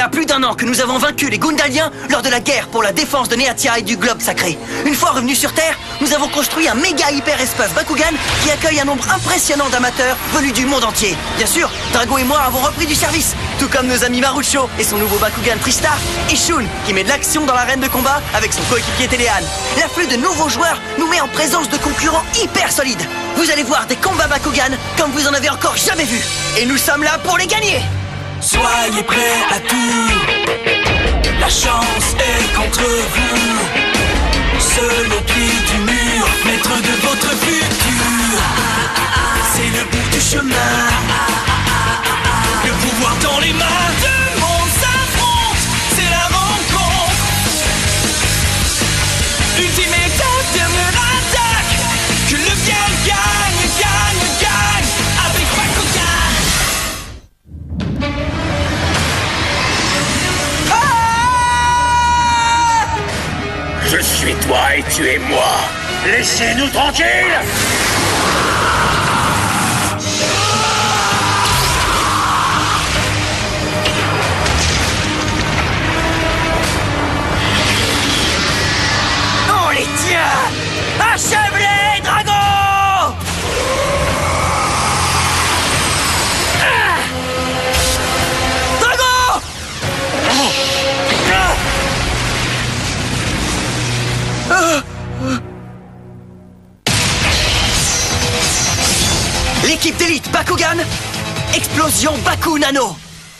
Voilà plus d'1 an que nous avons vaincu les Gundaliens lors de la guerre pour la défense de Neatia et du globe sacré. Une fois revenus sur Terre, nous avons construit un méga hyper-espace Bakugan qui accueille un nombre impressionnant d'amateurs venus du monde entier. Bien sûr, Drago et moi avons repris du service, tout comme nos amis Marucho et son nouveau Bakugan Tristar, et Shun qui met de l'action dans l'arène de combat avec son coéquipier Téléane. L'afflux de nouveaux joueurs nous met en présence de concurrents hyper solides. Vous allez voir des combats Bakugan comme vous en avez encore jamais vu. Et nous sommes là pour les gagner. Soyez prêts à tout, la chance est contre vous. Seul au pied du mur, maître de votre futur. C'est le bout du chemin, le pouvoir dans les mains. Deux mondes s'affrontent, c'est la rencontre. Ultimate dernière attaque, que le bien gagne, gagne, gagne avec Bakugan. Je suis toi et tu es moi. Laissez-nous tranquilles. On les tient. Achève-les, Drago. Drago. L'équipe d'élite Bakugan, explosion Baku Nano.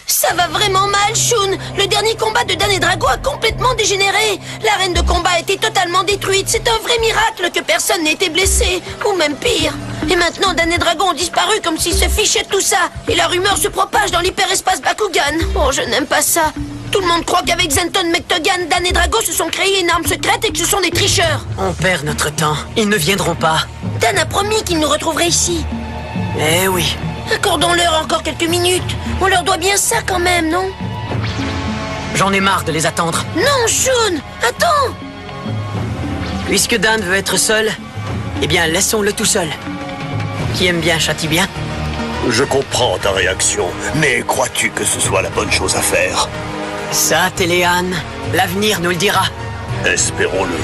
Ça va vraiment mal, Shun. Le dernier combat de Dan et Drago a complètement dégénéré. L'arène de combat a été totalement détruite. C'est un vrai miracle que personne n'ait été blessé. Ou même pire. Et maintenant, Dan et Drago ont disparu comme s'ils se fichaient de tout ça. Et la rumeur se propage dans l'hyperespace Bakugan. Oh, je n'aime pas ça. Tout le monde croit qu'avec Zenton Mektogan, Dan et Drago se sont créés une arme secrète et que ce sont des tricheurs. On perd notre temps. Ils ne viendront pas. Dan a promis qu'il nous retrouverait ici. Eh oui. Accordons-leur encore quelques minutes. On leur doit bien ça quand même, non? J'en ai marre de les attendre. Non, Shun! Attends! Puisque Dan veut être seul, eh bien laissons-le tout seul. Qui aime bien châtie bien. Je comprends ta réaction, mais crois-tu que ce soit la bonne chose à faire? Ça, Téléane, l'avenir nous le dira. Espérons-le.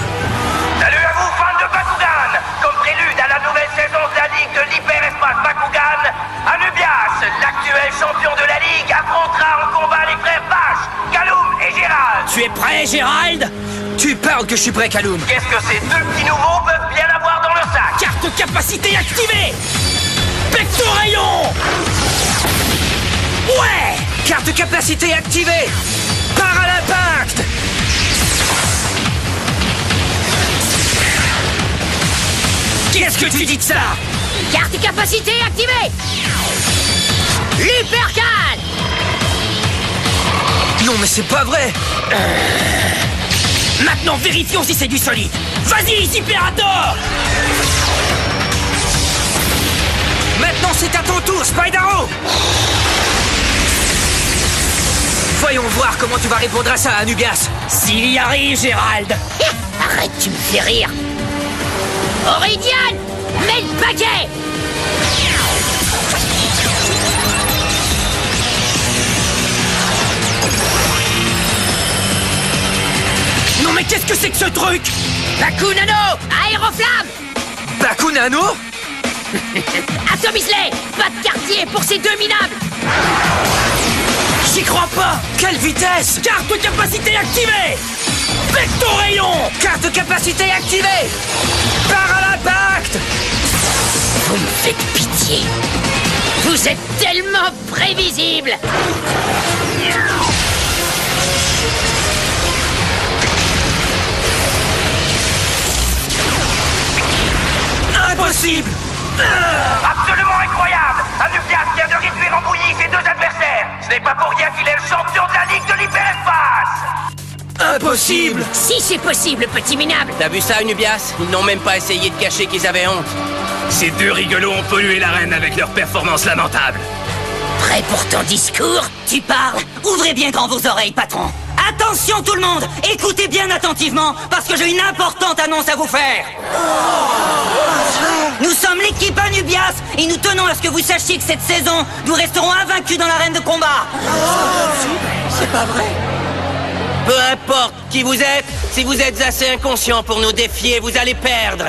Salut à vous, fans de Bakugan! Comme prélude à la nouvelle saison de la Ligue de l'Hyperespace Bakugan, Anubias, l'actuel champion de la Ligue, affrontera en combat les frères Vache, Kaloum et Gérald. Tu es prêt, Gérald? Tu parles que je suis prêt, Kaloum. Qu'est-ce que ces deux petits nouveaux peuvent bien avoir dans le sac? Carte capacité activée! Pecto rayon! Ouais! Carte capacité activée! Part à l'impact! Qu'est-ce que tu dis de ça? Carte capacité activée! L'Hypercan! Non mais c'est pas vrai! Maintenant vérifions si c'est du solide! Vas-y, Hyperator! Maintenant c'est à ton tour, Spydaro! Voyons voir comment tu vas répondre à ça, Anubias! S'il y arrive, Gérald! Arrête, tu me fais rire! Oridian! Mets le paquet! Non mais qu'est-ce que c'est que ce truc? Baku Nano! Aéroflamme! Baku Nano? Atomisley! Pas de quartier pour ces deux minables! J'y crois pas! Quelle vitesse! Carte capacité activée! Pecto rayon! Carte capacité activée! Part à l'impact! Vous me faites pitié! Vous êtes tellement prévisible! Impossible! Absolument incroyable! Anubias vient de réduire en bouillie ses deux adversaires! Ce n'est pas pour rien qu'il est le champion de la Ligue de l'Hyperespace! Impossible! Si c'est possible, petit minable! T'as vu ça, Anubias? Ils n'ont même pas essayé de cacher qu'ils avaient honte. Ces deux rigolos ont pollué l'arène avec leurs performances lamentables. Prêt pour ton discours? Tu parles? Ouvrez bien grand vos oreilles, patron! Attention tout le monde! Écoutez bien attentivement, parce que j'ai une importante annonce à vous faire! Nous sommes l'équipe Anubias, et nous tenons à ce que vous sachiez que cette saison, nous resterons invaincus dans l'arène de combat! C'est pas vrai. Peu importe qui vous êtes, si vous êtes assez inconscient pour nous défier, vous allez perdre.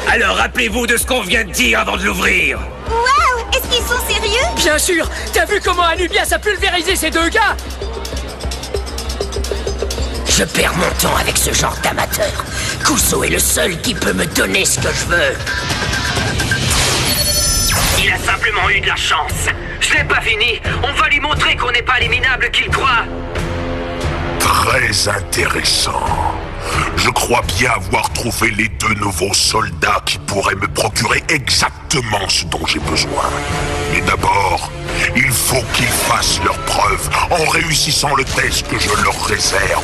Alors rappelez-vous de ce qu'on vient de dire avant de l'ouvrir. Waouh! Est-ce qu'ils sont sérieux? Bien sûr! T'as vu comment Anubias a pulvérisé ces deux gars? Je perds mon temps avec ce genre d'amateur. Kuso est le seul qui peut me donner ce que je veux. Il a simplement eu de la chance. Je n'ai pas fini. On va lui montrer qu'on n'est pas éliminable qu'il croit. Très intéressant. Je crois bien avoir trouvé les 2 nouveaux soldats qui pourraient me procurer exactement ce dont j'ai besoin. Mais d'abord, il faut qu'ils fassent leurs preuves en réussissant le test que je leur réserve.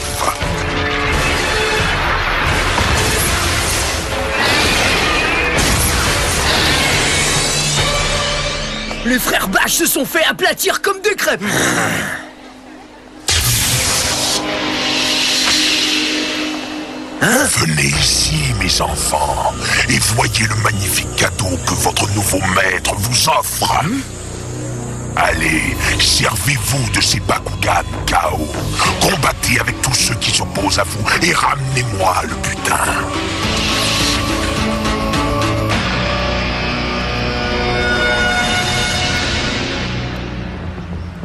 Les frères Bash se sont fait aplatir comme des crêpes. Venez ici, mes enfants, et voyez le magnifique cadeau que votre nouveau maître vous offre. Allez, servez-vous de ces Bakugan KO. Combattez avec tous ceux qui s'opposent à vous et ramenez-moi le butin.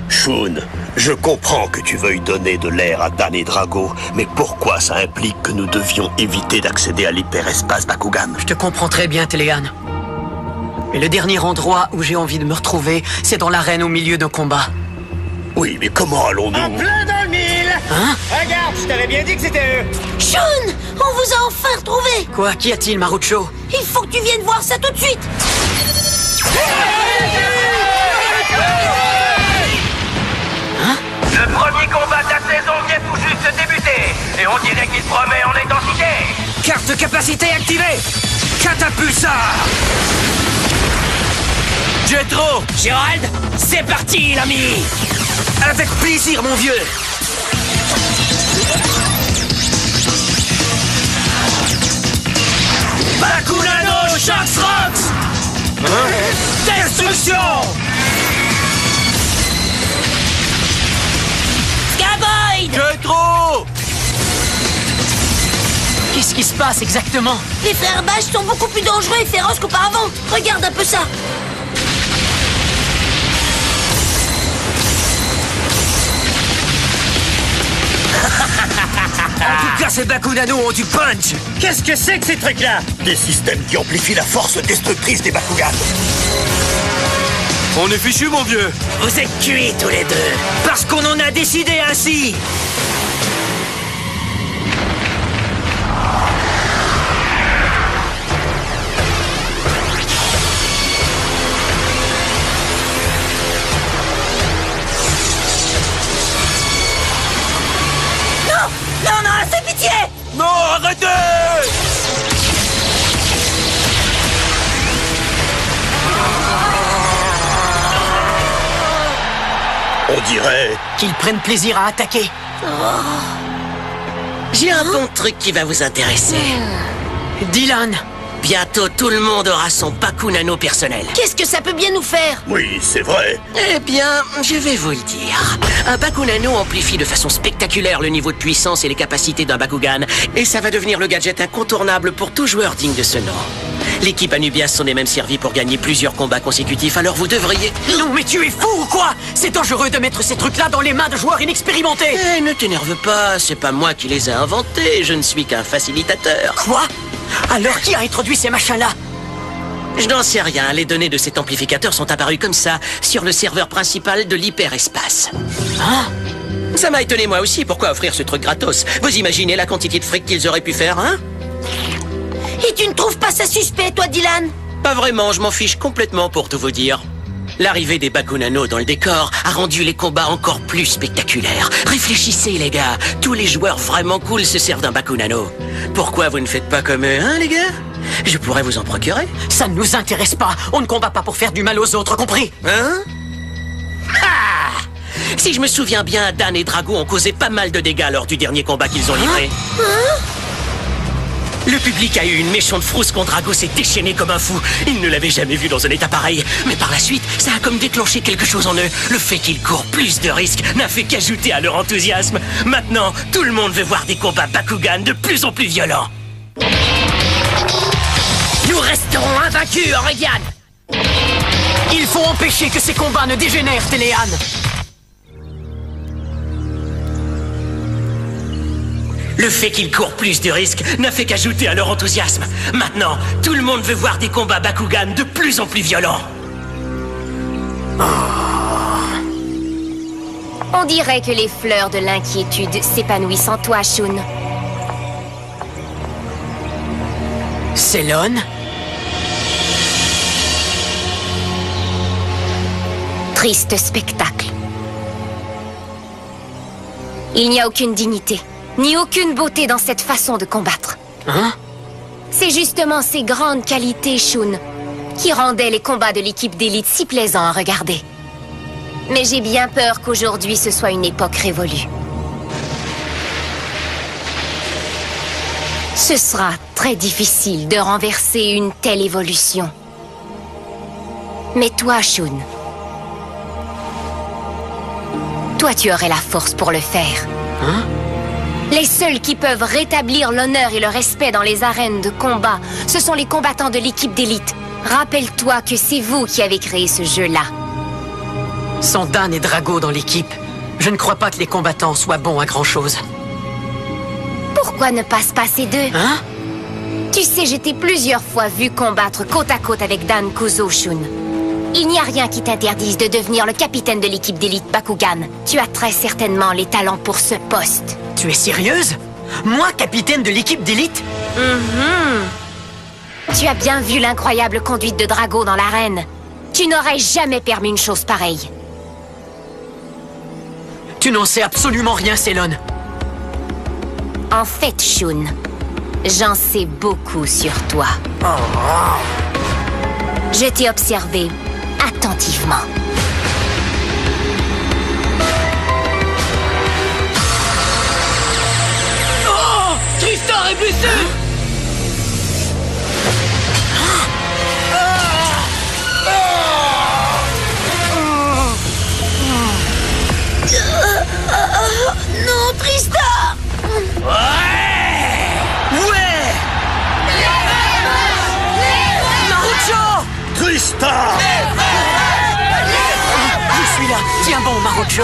Shun, je comprends que tu veuilles donner de l'air à Dan et Drago, mais pourquoi ça implique que nous devions éviter d'accéder à l'hyperespace Bakugan? Je te comprends très bien, Télégan. Mais le dernier endroit où j'ai envie de me retrouver, c'est dans l'arène au milieu d'un combat. Oui, mais comment allons-nous? En plein dans le mille. Hein? Regarde, je t'avais bien dit que c'était eux. Shun, on vous a enfin retrouvé. Quoi? Qu'y a-t-il, Marucho? Il faut que tu viennes voir ça tout de suite. Le premier combat de la saison vient tout juste de débuter. Et on dirait qu'il promet en intensité. Carte de capacité activée. Catapulsar. Jetro, Gérald, c'est parti, l'ami. Avec plaisir, mon vieux. Bakunano Sharks Rocks. Destruction. Scaboid! Jetro. Qu'est-ce qui se passe exactement? Les frères Bash sont beaucoup plus dangereux et féroces qu'auparavant. Regarde un peu ça. En tout cas, ces Bakunano ont du punch. Qu'est-ce que c'est que ces trucs-là? Des systèmes qui amplifient la force destructrice des Bakugan. On est fichu, mon vieux. Vous êtes cuits tous les deux. Parce qu'on en a décidé ainsi. Non, non, c'est pitié! Non, arrêtez! On dirait... Qu'ils prennent plaisir à attaquer. J'ai un bon truc qui va vous intéresser. Dylan, Bientôt, tout le monde aura son Bakunano personnel. Qu'est-ce que ça peut bien nous faire? Oui, c'est vrai. Eh bien, je vais vous le dire. Un Bakunano amplifie de façon spectaculaire le niveau de puissance et les capacités d'un Bakugan, et ça va devenir le gadget incontournable pour tout joueur digne de ce nom. L'équipe Anubias s'en est même servie pour gagner plusieurs combats consécutifs, alors vous devriez... Non mais tu es fou ou quoi? C'est dangereux de mettre ces trucs-là dans les mains de joueurs inexpérimentés. Eh, ne t'énerve pas, c'est pas moi qui les ai inventés, je ne suis qu'un facilitateur. Quoi? Alors qui a introduit ces machins-là? Je n'en sais rien, les données de cet amplificateur sont apparues comme ça, sur le serveur principal de l'hyperespace. Hein? Ça m'a étonné moi aussi, pourquoi offrir ce truc gratos? Vous imaginez la quantité de fric qu'ils auraient pu faire, hein? Et tu ne trouves pas ça suspect, toi, Dylan? Pas vraiment, je m'en fiche complètement pour tout vous dire. L'arrivée des Bakunano dans le décor a rendu les combats encore plus spectaculaires. Réfléchissez les gars, tous les joueurs vraiment cool se servent d'un Bakunano. Pourquoi vous ne faites pas comme eux, hein les gars? Je pourrais vous en procurer. Ça ne nous intéresse pas, on ne combat pas pour faire du mal aux autres, compris? Hein? Ah! Si je me souviens bien, Dan et Drago ont causé pas mal de dégâts lors du dernier combat qu'ils ont livré. Le public a eu une méchante frousse quand Drago s'est déchaîné comme un fou. Il ne l'avait jamais vu dans un état pareil. Mais par la suite, ça a comme déclenché quelque chose en eux. Le fait qu'ils courent plus de risques n'a fait qu'ajouter à leur enthousiasme. Maintenant, tout le monde veut voir des combats Bakugan de plus en plus violents. Nous resterons invaincus, Aurelian. Il faut empêcher que ces combats ne dégénèrent, Téléan. Le fait qu'ils courent plus de risques n'a fait qu'ajouter à leur enthousiasme. Maintenant, tout le monde veut voir des combats Bakugan de plus en plus violents. On dirait que les fleurs de l'inquiétude s'épanouissent en toi, Shun. Célone? Triste spectacle. Il n'y a aucune dignité, ni aucune beauté dans cette façon de combattre. Hein? C'est justement ces grandes qualités, Shun, qui rendaient les combats de l'équipe d'élite si plaisants à regarder. Mais j'ai bien peur qu'aujourd'hui ce soit une époque révolue. Ce sera très difficile de renverser une telle évolution. Mais toi, Shun, toi tu aurais la force pour le faire. Hein? Les seuls qui peuvent rétablir l'honneur et le respect dans les arènes de combat, ce sont les combattants de l'équipe d'élite. Rappelle-toi que c'est vous qui avez créé ce jeu-là. Sans Dan et Drago dans l'équipe, je ne crois pas que les combattants soient bons à grand-chose. Pourquoi ne pas se passer d'eux? Hein? Tu sais, je t'ai plusieurs fois vu combattre côte à côte avec Dan Kuzo, Shun. Il n'y a rien qui t'interdise de devenir le capitaine de l'équipe d'élite Bakugan. Tu as très certainement les talents pour ce poste. Tu es sérieuse? Moi, capitaine de l'équipe d'élite? Tu as bien vu l'incroyable conduite de Drago dans l'arène. Tu n'aurais jamais permis une chose pareille. Tu n'en sais absolument rien, Célone. En fait, Shun, j'en sais beaucoup sur toi. Je t'ai observé attentivement. Oh! Tristar est blessé! Non, Tristar! Marucho! Tristar! Je suis là! Tiens bon, Marucho!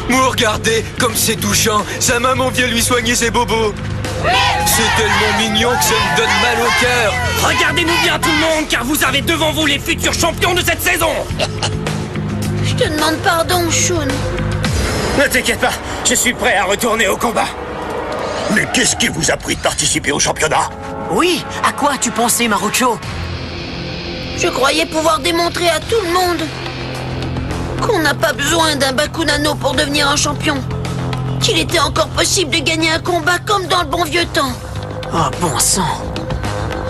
Vous regardez, comme c'est touchant. Sa maman vient lui soigner ses bobos. C'est tellement mignon que ça me donne mal au cœur. Regardez-nous bien tout le monde, car vous avez devant vous les futurs champions de cette saison. Je te demande pardon, Shun. Ne t'inquiète pas, je suis prêt à retourner au combat. Mais qu'est-ce qui vous a pris de participer au championnat? Oui, à quoi tu pensais, Marucho? Je croyais pouvoir démontrer à tout le monde qu'on n'a pas besoin d'un Bakunano pour devenir un champion. Qu'il était encore possible de gagner un combat comme dans le bon vieux temps. Oh, bon sang!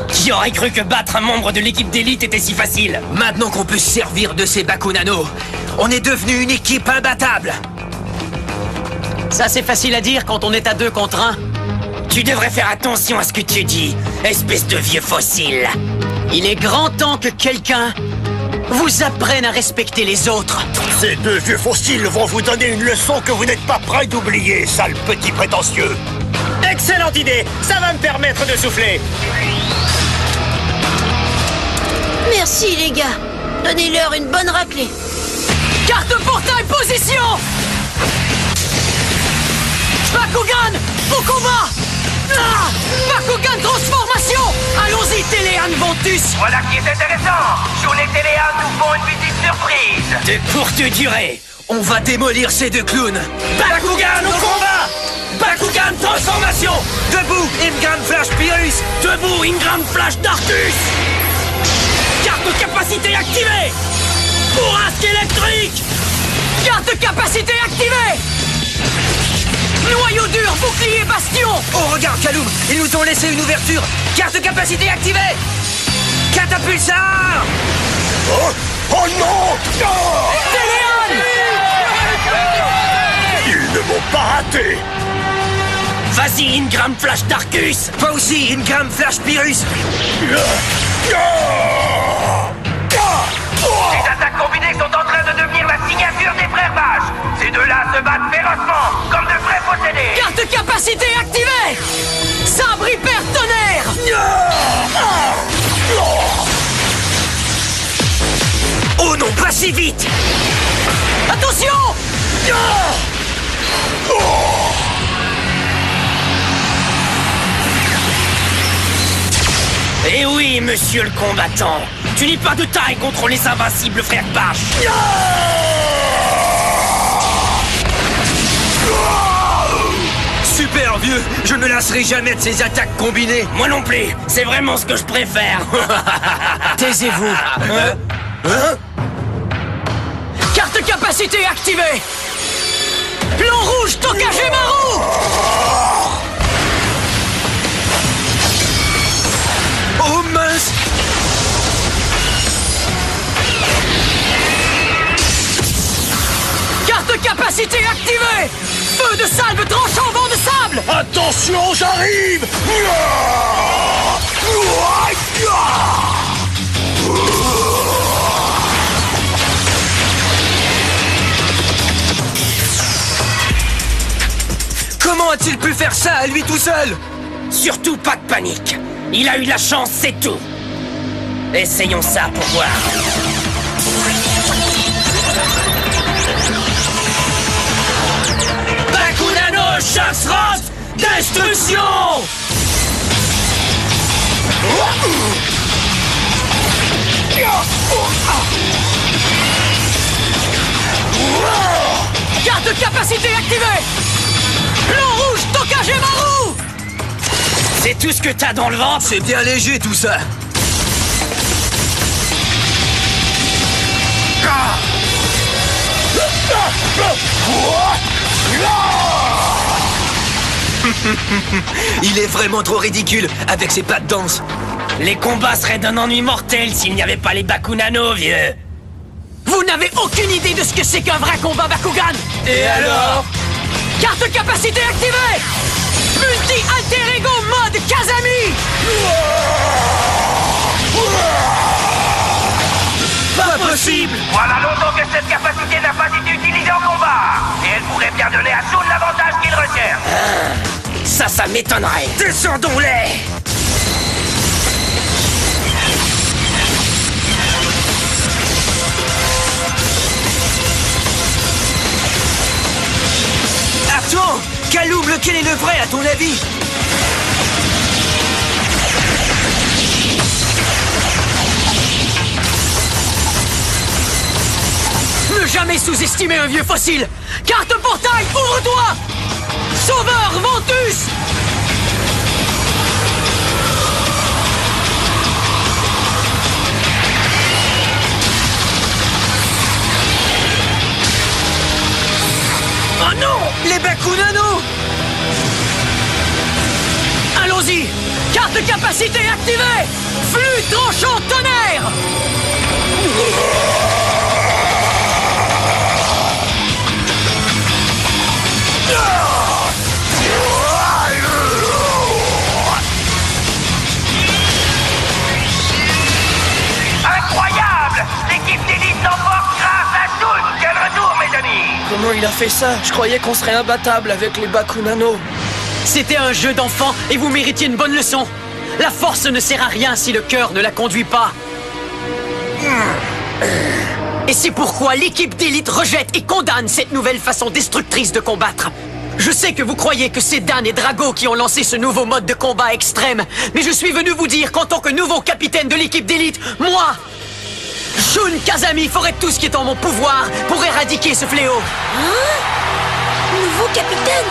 Qui aurait cru que battre un membre de l'équipe d'élite était si facile? Maintenant qu'on peut se servir de ces Bakunano, on est devenu une équipe imbattable. Ça, c'est facile à dire quand on est à 2 contre 1. Tu devrais faire attention à ce que tu dis, espèce de vieux fossile. Il est grand temps que quelqu'un vous apprenne à respecter les autres. Ces deux vieux fossiles vont vous donner une leçon que vous n'êtes pas prêts d'oublier, sale petit prétentieux. Excellente idée, ça va me permettre de souffler. Merci, les gars. Donnez-leur une bonne raclée. Carte portail, position! Bakugan, au combat! Ah! Bakugan transformation! Allons-y, Téléan Ventus! Voilà qui est intéressant. Shun et Téléan nous font une petite surprise. De courte durée. On va démolir ces deux clowns. Bakugan au combat! Bakugan transformation! Debout, Ingram Flash Pyrrhus! Debout, Ingram Flash d'Artus! Carte de capacité activée! Bourrasque électrique! Carte de capacité activée! Noyau dur, bouclier, bastion! Oh, regarde, Kaloum, ils nous ont laissé une ouverture! Carte de capacité activée! Catapulsar! Oh, oh non! Oh, Téléan! ils ne m'ont pas raté! Vas-y, Ingram Flash Darkus. Toi aussi, Ingram Flash Pyrrhus. Les attaques combinées sont en train de devenir la signature des frères Vaches. Ces deux-là se battent férocement, comme de vrais possédés. Carte capacité activée. Sabre hyper tonnerre. Oh non, pas si vite. Attention. Eh oui, monsieur le combattant. Tu n'es pas de taille contre les invincibles frères Vaches. Super vieux, je ne me lasserai jamais de ces attaques combinées. Moi non plus, c'est vraiment ce que je préfère. Taisez-vous. Carte capacité activée. Plan rouge Tokagemaru. Oh mince. Carte capacité activée. Feu de salve tranchant vent de sable. Attention, j'arrive. Comment a-t-il pu faire ça à lui tout seul? Surtout pas de panique. Il a eu la chance, c'est tout. Essayons ça pour voir. Bakunano Chasse-Rose Destruction. Carte capacité activée. Plan rouge Tokagemaru. C'est tout ce que t'as dans le ventre? C'est bien léger tout ça. Il est vraiment trop ridicule avec ses pas de danse. Les combats seraient d'un ennui mortel s'il n'y avait pas les Bakunano, vieux. Vous n'avez aucune idée de ce que c'est qu'un vrai combat Bakugan. Et alors? Carte capacité activée. Multi-alter ego mode Kazami. Pas possible. Voilà longtemps que cette capacité n'a pas été utilisée en combat. Et elle pourrait bien donner à Shun l'avantage qu'il recherche. Ça m'étonnerait. Descendons-les. Attends, Kaloum, lequel est le vrai à ton avis? Ne jamais sous-estimer un vieux fossile. Carte portail, ouvre-toi. Sauveur Ventus. Oh non, les Bakunano. Allons-y. Carte capacité activée. Flux tranchant tonnerre. Incroyable! L'équipe d'élite l'emporte grâce à Shun. Quel retour, mes amis! Comment il a fait ça? Je croyais qu'on serait imbattable avec les Bakunano. C'était un jeu d'enfant et vous méritiez une bonne leçon. La force ne sert à rien si le cœur ne la conduit pas. Et c'est pourquoi l'équipe d'élite rejette et condamne cette nouvelle façon destructrice de combattre. Je sais que vous croyez que c'est Dan et Drago qui ont lancé ce nouveau mode de combat extrême, mais je suis venu vous dire qu'en tant que nouveau capitaine de l'équipe d'élite, moi, Shun Kazami, ferai tout ce qui est en mon pouvoir pour éradiquer ce fléau. Hein? Nouveau capitaine?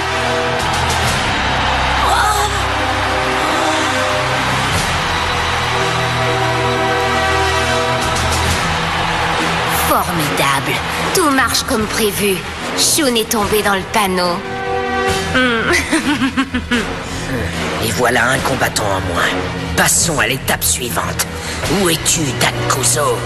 Formidable. Tout marche comme prévu. Shun est tombé dans le panneau. Et voilà un combattant en moins. Passons à l'étape suivante. Où es-tu, Dakuzo?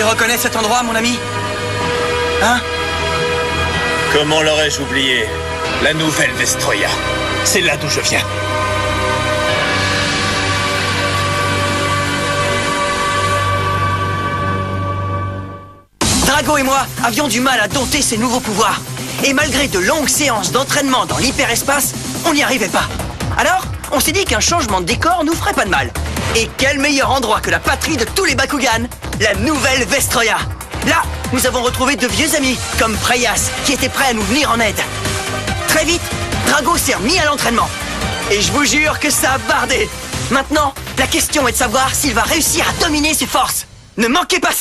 reconnais cet endroit, mon ami? Hein? Comment l'aurais-je oublié? La nouvelle Vestroya. C'est là d'où je viens. Drago et moi avions du mal à dompter ces nouveaux pouvoirs. Et malgré de longues séances d'entraînement dans l'hyperespace, on n'y arrivait pas. Alors, on s'est dit qu'un changement de décor nous ferait pas de mal. Et quel meilleur endroit que la patrie de tous les Bakugan, la nouvelle Vestroya. Là, nous avons retrouvé de vieux amis, comme Preyas, qui était prêt à nous venir en aide. Très vite, Drago s'est remis à l'entraînement. Et je vous jure que ça a bardé. Maintenant, la question est de savoir s'il va réussir à dominer ses forces. Ne manquez pas ça.